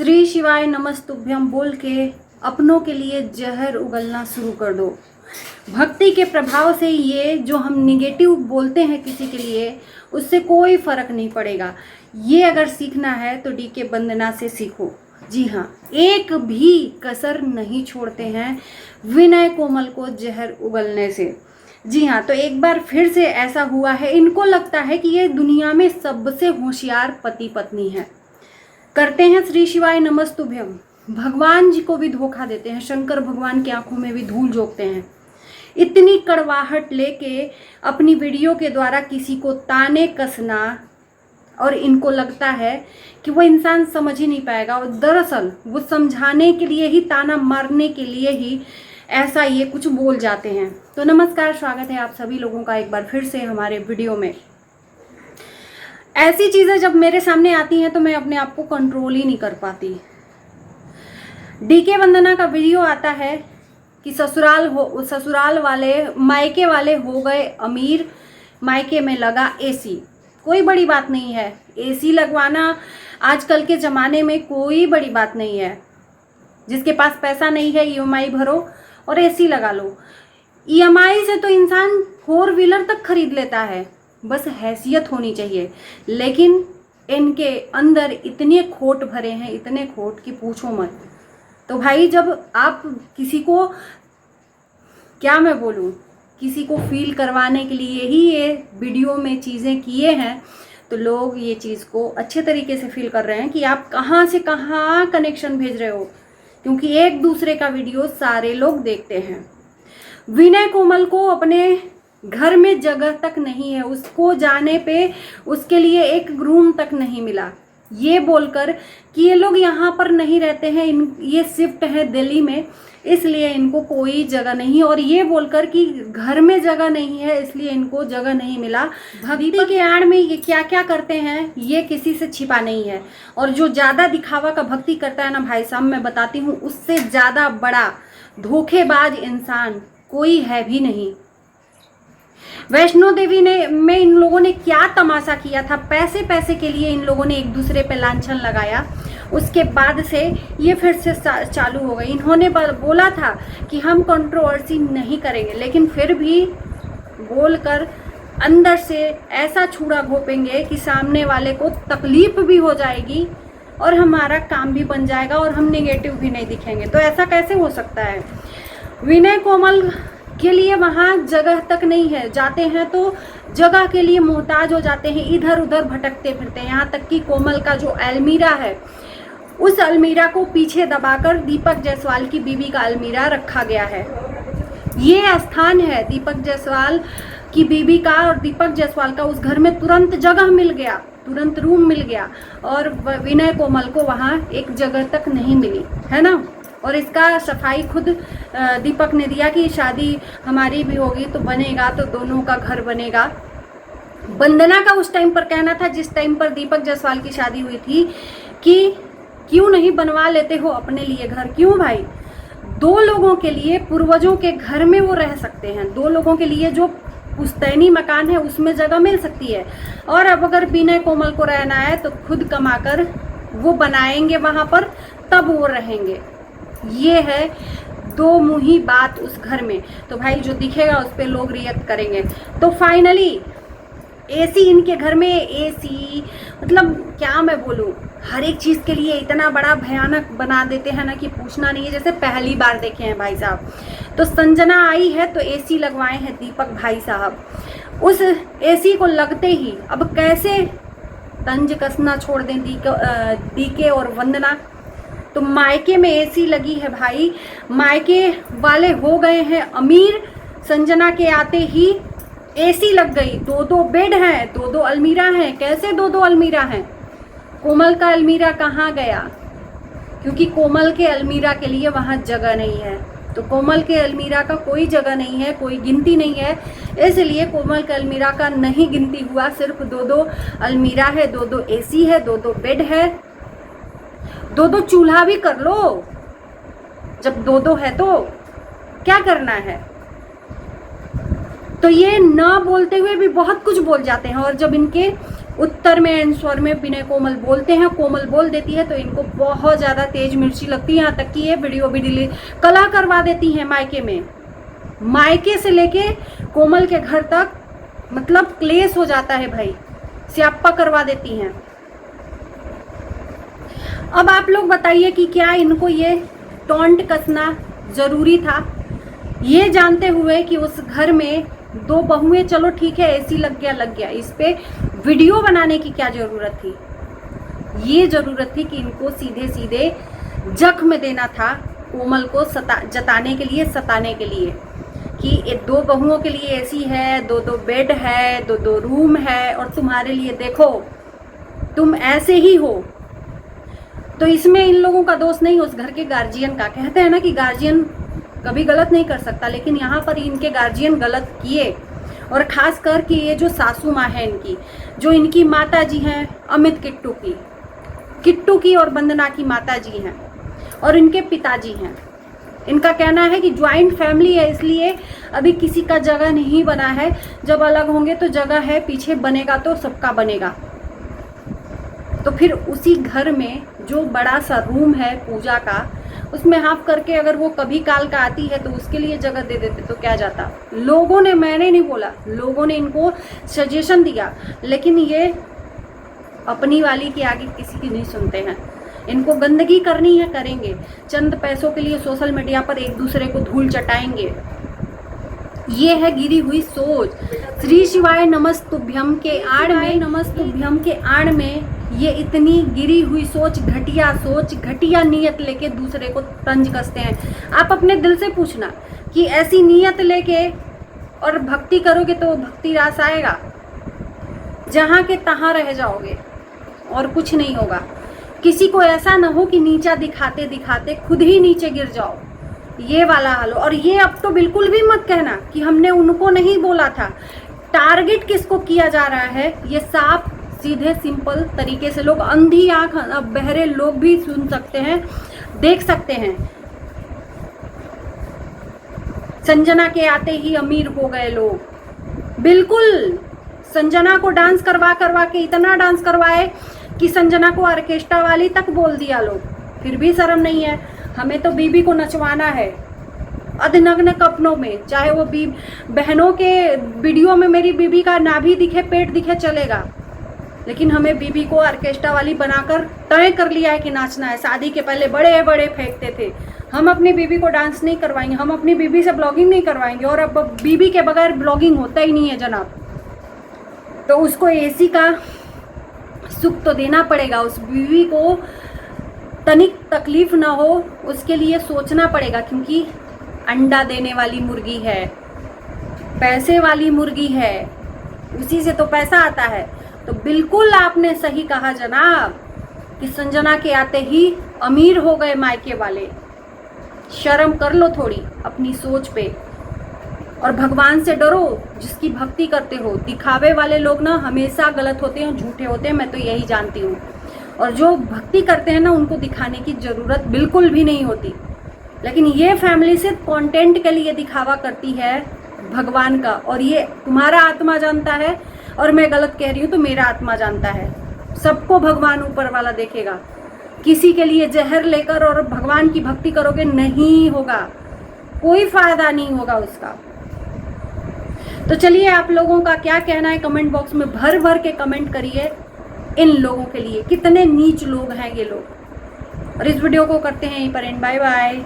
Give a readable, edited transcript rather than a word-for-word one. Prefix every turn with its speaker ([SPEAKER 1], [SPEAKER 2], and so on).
[SPEAKER 1] श्री शिवाय नमस्तुभ्यम बोल के अपनों के लिए जहर उगलना शुरू कर दो। भक्ति के प्रभाव से ये जो हम निगेटिव बोलते हैं किसी के लिए, उससे कोई फर्क नहीं पड़ेगा। ये अगर सीखना है तो डीके वंदना से सीखो। जी हाँ, एक भी कसर नहीं छोड़ते हैं विनय कोमल को जहर उगलने से। जी हाँ, तो एक बार फिर से ऐसा हुआ है। इनको लगता है कि ये दुनिया में सबसे होशियार पति पत्नी है। करते हैं श्री शिवाय नमस्तुभ्यम, भगवान जी को भी धोखा देते हैं, शंकर भगवान की आंखों में भी धूल झोंकते हैं। इतनी कड़वाहट लेके अपनी वीडियो के द्वारा किसी को ताने कसना, और इनको लगता है कि वो इंसान समझ ही नहीं पाएगा, और दरअसल वो समझाने के लिए ही, ताना मारने के लिए ही ऐसा ये कुछ बोल जाते हैं। तो नमस्कार, स्वागत है आप सभी लोगों का एक बार फिर से हमारे वीडियो में। ऐसी चीज़ें जब मेरे सामने आती हैं तो मैं अपने आप को कंट्रोल ही नहीं कर पाती। डीके वंदना का वीडियो आता है कि ससुराल वाले, मायके वाले हो गए अमीर, मायके में लगा एसी। कोई बड़ी बात नहीं है, एसी लगवाना आजकल के ज़माने में कोई बड़ी बात नहीं है। जिसके पास पैसा नहीं है ईएमआई भरो और एसी लगा लो। ईएमआई से तो इंसान 4 व्हीलर तक खरीद लेता है, बस हैसियत होनी चाहिए। लेकिन इनके अंदर इतने खोट भरे हैं, इतने खोट कि पूछो मत। तो भाई, जब आप किसी को, क्या मैं बोलूँ, किसी को फील करवाने के लिए ही ये वीडियो में चीज़ें किए हैं, तो लोग ये चीज़ को अच्छे तरीके से फील कर रहे हैं कि आप कहाँ से कहाँ कनेक्शन भेज रहे हो, क्योंकि एक दूसरे का वीडियो सारे लोग देखते हैं। विनय कोमल को अपने घर में जगह तक नहीं है, उसको जाने पे उसके लिए एक रूम तक नहीं मिला। ये बोलकर कि ये लोग यहाँ पर नहीं रहते हैं, ये शिफ्ट है दिल्ली में, इसलिए इनको कोई जगह नहीं। और ये बोलकर कि घर में जगह नहीं है इसलिए इनको जगह नहीं मिला। भक्ति के आड़ में ये क्या क्या करते हैं ये किसी से छिपा नहीं है। और जो ज़्यादा दिखावा का भक्ति करता है ना भाई साहब, मैं बताती हूँ, उससे ज़्यादा बड़ा धोखेबाज इंसान कोई है भी नहीं। वैष्णो देवी में इन लोगों ने क्या तमाशा किया था, पैसे के लिए इन लोगों ने एक दूसरे पे लांछन लगाया। उसके बाद से ये फिर से चालू हो गई। इन्होंने बोला था कि हम कंट्रोवर्सी नहीं करेंगे, लेकिन फिर भी बोलकर अंदर से ऐसा छुरा घोपेंगे कि सामने वाले को तकलीफ भी हो जाएगी और हमारा काम भी बन जाएगा और हम नेगेटिव भी नहीं दिखेंगे। तो ऐसा कैसे हो सकता है? विनय कोमल के लिए वहाँ जगह तक नहीं है, जाते हैं तो जगह के लिए मोहताज हो जाते हैं, इधर उधर भटकते फिरते हैं। यहाँ तक कि कोमल का जो अलमीरा है, उस अलमीरा को पीछे दबाकर दीपक जायसवाल की बीवी का अलमीरा रखा गया है। ये स्थान है दीपक जायसवाल की बीवी का, और दीपक जायसवाल का उस घर में तुरंत जगह मिल गया, तुरंत रूम मिल गया, और विनय कोमल को वहाँ एक जगह तक नहीं मिली, है ना। और इसका सफाई खुद दीपक ने दिया कि शादी हमारी भी होगी तो बनेगा, तो दोनों का घर बनेगा। वंदना का उस टाइम पर कहना था, जिस टाइम पर दीपक जायसवाल की शादी हुई थी, कि क्यों नहीं बनवा लेते हो अपने लिए घर। क्यों भाई? 2 लोगों के लिए, पूर्वजों के घर में वो रह सकते हैं। 2 लोगों के लिए जो पुश्तैनी मकान है उसमें जगह मिल सकती है। और अब अगर विनय कोमल को रहना है तो खुद कमाकर वो बनाएंगे वहाँ पर, तब वो रहेंगे। ये है 2 मुही बात उस घर में। तो भाई, जो दिखेगा उस पर लोग रिएक्ट करेंगे। तो फाइनली एसी, इनके घर में एसी, मतलब क्या मैं बोलूँ, हर एक चीज़ के लिए इतना बड़ा भयानक बना देते हैं ना कि पूछना नहीं है। जैसे पहली बार देखे हैं भाई साहब, तो संजना आई है तो एसी लगवाए हैं दीपक भाई साहब। उस एसी को लगते ही अब कैसे तंज कसना छोड़ दें डीके और वंदना। तो मायके में एसी लगी है भाई, मायके वाले हो गए हैं अमीर। संजना के आते ही एसी लग गई, 2-2 बेड हैं, 2-2 अलमीरा हैं। कैसे 2-2 अलमीरा हैं? कोमल का अलमीरा कहाँ गया? क्योंकि कोमल के अलमीरा के लिए वहाँ जगह नहीं है। तो कोमल के अलमीरा का कोई जगह नहीं है, कोई गिनती नहीं है, इसलिए कोमल के अलमीरा का नहीं गिनती हुआ। सिर्फ 2-2 अलमीरा है, 2-2 एसी है, 2-2 बेड है, 2-2 चूल्हा भी कर लो। जब 2-2 है तो क्या करना है? तो ये ना बोलते हुए भी बहुत कुछ बोल जाते हैं। और जब इनके उत्तर में एंड स्वर में विनय कोमल बोलते हैं, कोमल बोल देती है तो इनको बहुत ज़्यादा तेज मिर्ची लगती है। यहाँ तक कि ये वीडियो भी डिलीट कला करवा देती हैं मायके में, मायके से लेके कोमल के घर तक, मतलब क्लेश हो जाता है भाई, स्यापा करवा देती हैं। अब आप लोग बताइए कि क्या इनको ये टॉन्ट कसना जरूरी था, ये जानते हुए कि उस घर में 2 बहुएं, चलो ठीक है एसी लग गया, इस पे वीडियो बनाने की क्या जरूरत थी। ये जरूरत थी कि इनको सीधे सीधे जख्म देना था कोमल को जताने के लिए, सताने के लिए कि 2 बहुओं के लिए एसी है, 2 बेड है, 2 रूम है और तुम्हारे लिए देखो तुम ऐसे ही हो। तो इसमें इन लोगों का दोष नहीं, उस घर के गार्जियन का। कहते हैं ना कि गार्जियन कभी गलत नहीं कर सकता, लेकिन यहाँ पर इनके गार्जियन गलत किए। और खास कर कि ये जो सासू माँ है इनकी, जो इनकी माता जी हैं अमित किट्टू की और वंदना की माता जी हैं और इनके पिताजी हैं, इनका कहना है कि ज्वाइंट फैमिली है इसलिए अभी किसी का जगह नहीं बना है, जब अलग होंगे तो जगह है, पीछे बनेगा तो सबका बनेगा। तो फिर उसी घर में जो बड़ा सा रूम है पूजा का, उसमें हाफ करके अगर वो कभी काल का आती है तो उसके लिए जगह दे देते तो क्या जाता। लोगों ने, मैंने नहीं बोला, लोगों ने इनको सजेशन दिया, लेकिन ये अपनी वाली के आगे किसी की नहीं सुनते हैं। इनको गंदगी करनी है, करेंगे, चंद पैसों के लिए सोशल मीडिया पर एक दूसरे को धूल चटाएंगे। ये है गिरी हुई सोच। श्री शिवाय नमस्तुभ्यम के आड़ में ये इतनी गिरी हुई सोच, घटिया नीयत लेके दूसरे को तंज कसते हैं। आप अपने दिल से पूछना कि ऐसी नीयत लेके और भक्ति करोगे तो भक्ति रास आएगा, जहाँ के तहाँ रह जाओगे और कुछ नहीं होगा। किसी को ऐसा ना हो कि नीचा दिखाते दिखाते खुद ही नीचे गिर जाओ, ये वाला हाल हो। और ये अब तो बिल्कुल भी मत कहना कि हमने उनको नहीं बोला था। टारगेट किसको किया जा रहा है, ये साफ सीधे सिंपल तरीके से लोग, अंधी आंख बहरे लोग भी सुन सकते हैं, देख सकते हैं। संजना के आते ही अमीर हो गए लोग, बिल्कुल। संजना को डांस करवा के इतना डांस करवाए कि संजना को ऑर्केस्ट्रा वाली तक बोल दिया लोग, फिर भी शर्म नहीं है। हमें तो बीबी को नचवाना है अधनग्न कपड़ों में, चाहे वो बहनों के वीडियो में मेरी बीबी का नाभि दिखे, पेट दिखे, चलेगा, लेकिन हमें बीबी को ऑर्केस्ट्रा वाली बनाकर तय कर लिया है कि नाचना है। शादी के पहले बड़े बड़े फेंकते थे, हम अपनी बीबी को डांस नहीं करवाएंगे, हम अपनी बीबी से ब्लॉगिंग नहीं करवाएंगे, और अब बीबी के बगैर ब्लॉगिंग होता ही नहीं है जनाब। तो उसको एसी का सुख तो देना पड़ेगा, उस बीवी को तनिक तकलीफ ना हो उसके लिए सोचना पड़ेगा, क्योंकि अंडा देने वाली मुर्गी है, पैसे वाली मुर्गी है, उसी से तो पैसा आता है। तो बिल्कुल आपने सही कहा जनाब कि संजना के आते ही अमीर हो गए मायके वाले। शर्म कर लो थोड़ी अपनी सोच पे, और भगवान से डरो जिसकी भक्ति करते हो। दिखावे वाले लोग ना हमेशा गलत होते हैं, झूठे होते हैं, मैं तो यही जानती हूँ। और जो भक्ति करते हैं ना उनको दिखाने की ज़रूरत बिल्कुल भी नहीं होती। लेकिन ये फैमिली सिर्फ कंटेंट के लिए दिखावा करती है भगवान का, और ये तुम्हारा आत्मा जानता है, और मैं गलत कह रही हूँ तो मेरा आत्मा जानता है। सबको भगवान ऊपर वाला देखेगा। किसी के लिए जहर लेकर और भगवान की भक्ति करोगे, नहीं होगा, कोई फायदा नहीं होगा उसका। तो चलिए, आप लोगों का क्या कहना है कमेंट बॉक्स में भर भर के कमेंट करिए। इन लोगों के लिए कितने नीच लोग हैं ये लोग। और इस वीडियो को करते हैं यहीं पर एंड। Bye bye.